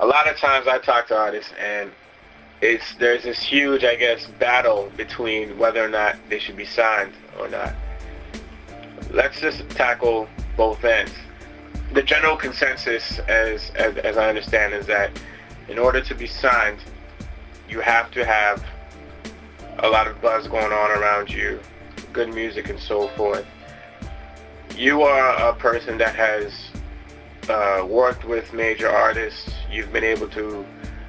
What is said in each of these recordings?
a lot of times I talk to artists, and there's this huge, I guess, battle between whether or not they should be signed or not. Let's just tackle both ends. The general consensus, as I understand, is that in order to be signed, you have to have a lot of buzz going on around you, good music and so forth. You are a person that has worked with major artists. You've been able to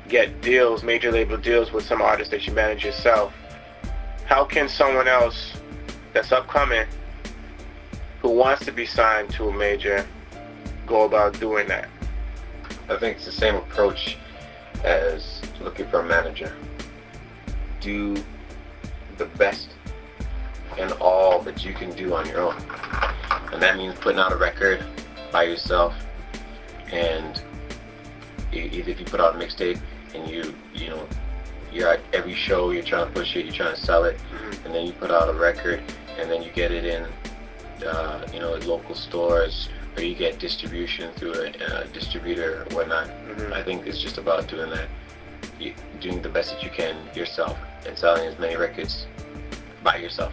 get deals, major label deals with some artists that you manage yourself. How can someone else that's upcoming who wants to be signed to a major go about doing that? I think it's the same approach as looking for a manager. Do the best and all that you can do on your own, and that means putting out a record by yourself. And either if you put out a mixtape and you're at every show, you're trying to push it, you're trying to sell it, and then you put out a record and then you get it in local stores, or you get distribution through a distributor or whatnot. I think it's just about doing that, doing the best that you can yourself and selling as many records by yourself.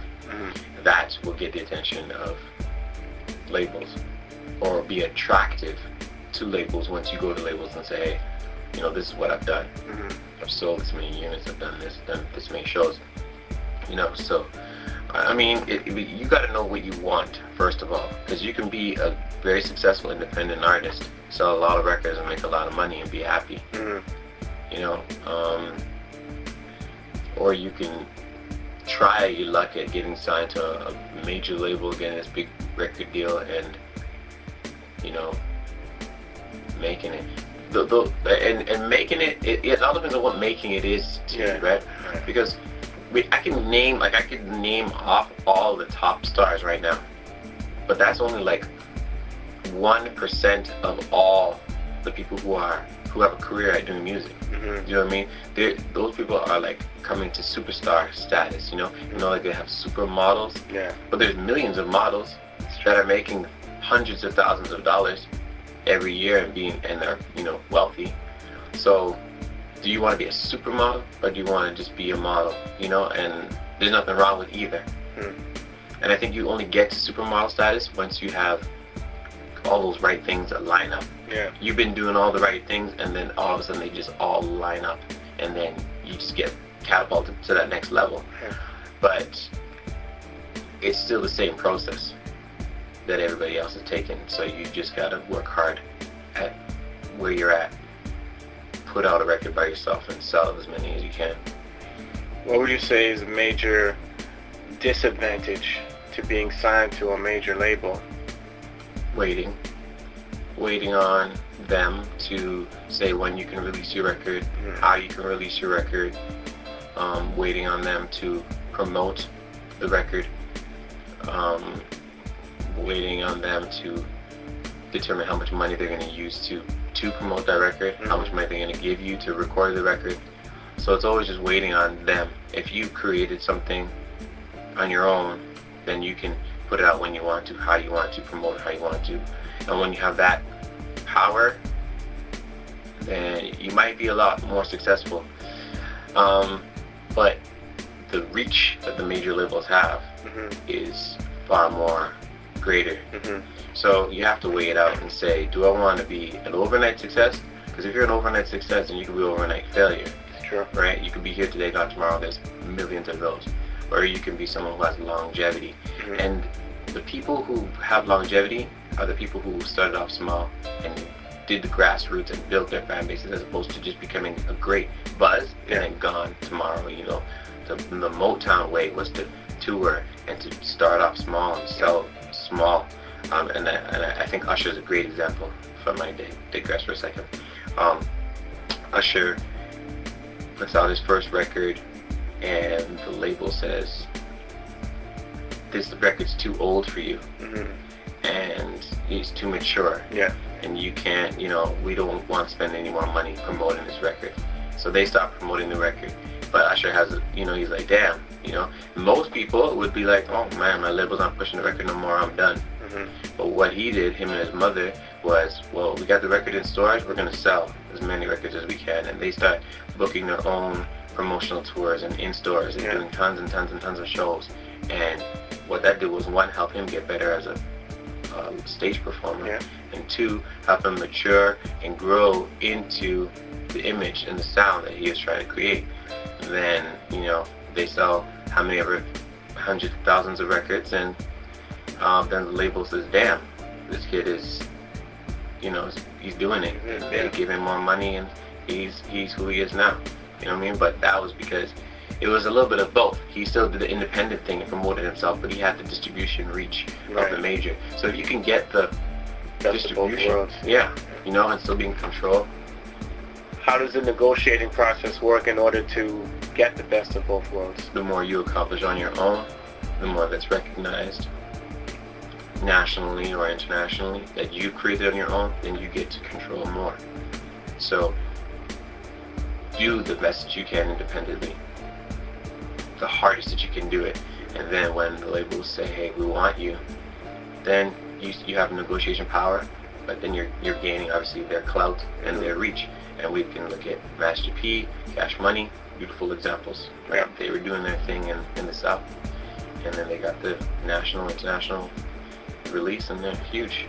That will get the attention of labels, or be attractive to labels once you go to labels and say, hey, this is what I've done. I've sold this many units, I've done this many shows. So I mean, you got to know what you want first of all, because you can be a very successful independent artist, sell a lot of records and make a lot of money and be happy. Or you can try your luck at getting signed to a major label, getting this big record deal, and making it. And making it all depends on what making it is to you, right? Because I can name off all the top stars right now, but that's only like 1% of all the people who have a career at doing music. You know what I mean? Those people are like coming to superstar status. Like they have supermodels. But there's millions of models that are making hundreds of thousands of dollars every year and they're wealthy. So do you want to be a supermodel, or do you want to just be a model? And there's nothing wrong with either. And I think you only get to supermodel status once you have all those right things that line up. You've been doing all the right things, and then all of a sudden they just all line up, and then you just get catapulted to that next level. But it's still the same process that everybody else is taking. So you just gotta work hard at where you're at, put out a record by yourself, and sell as many as you can. What would you say is a major disadvantage to being signed to a major label? Waiting on them to say when you can release your record, how you can release your record, waiting on them to promote the record, waiting on them to determine how much money they're going to use to promote that record, how much money they're going to give you to record the record. So it's always just waiting on them. If you created something on your own, then you can put it out when you want to, how you want to, promote it how you want to. And when you have that power, then you might be a lot more successful. But the reach that the major labels have is far more greater. So you have to weigh it out and say, do I want to be an overnight success? Because if you're an overnight success, then you could be an overnight failure. Sure. Right? You could be here today, gone tomorrow. There's millions of those. Or you can be someone who has longevity. And the people who have longevity are the people who started off small and did the grassroots and built their fan bases, as opposed to just becoming a great buzz and then gone tomorrow. The Motown way was to tour and to start off small and sell small. And I think Usher is a great example. If I might digress for a second. Usher puts out his first record, and the label says, this record's too old for you, and it's too mature, and you can't, we don't want to spend any more money promoting this record. So they stop promoting the record. But Usher has, he's like, damn, most people would be like, oh man, my label's not pushing the record no more, I'm done. But what he did, him and his mother, was, well, we got the record in stores, we're going to sell as many records as we can. And they start booking their own promotional tours and in stores and doing tons and tons and tons of shows. And what that did was, one, help him get better as a stage performer, and two, help him mature and grow into the image and the sound that he is trying to create. And then, you know, they sell how many ever hundreds of thousands of records, and then the label says, damn, this kid is, you know, he's doing it. And they give him more money, and he's who he is now. You know what I mean? But that was because it was a little bit of both. He still did the independent thing and promoted himself, but he had the distribution reach of the major. So if you can get the distribution, you know, and still be in control. How does the negotiating process work in order to get the best of both worlds? The more you accomplish on your own, the more that's recognized nationally or internationally that you created on your own, then you get to control more. So do the best that you can independently, the hardest that you can do it, and then when the labels say, hey, we want you, then you have negotiation power, but then you're gaining obviously their clout and their reach. And we can look at Master P, Cash Money, beautiful examples. Right? They were doing their thing in the South, and then they got the national, international release, and they're huge.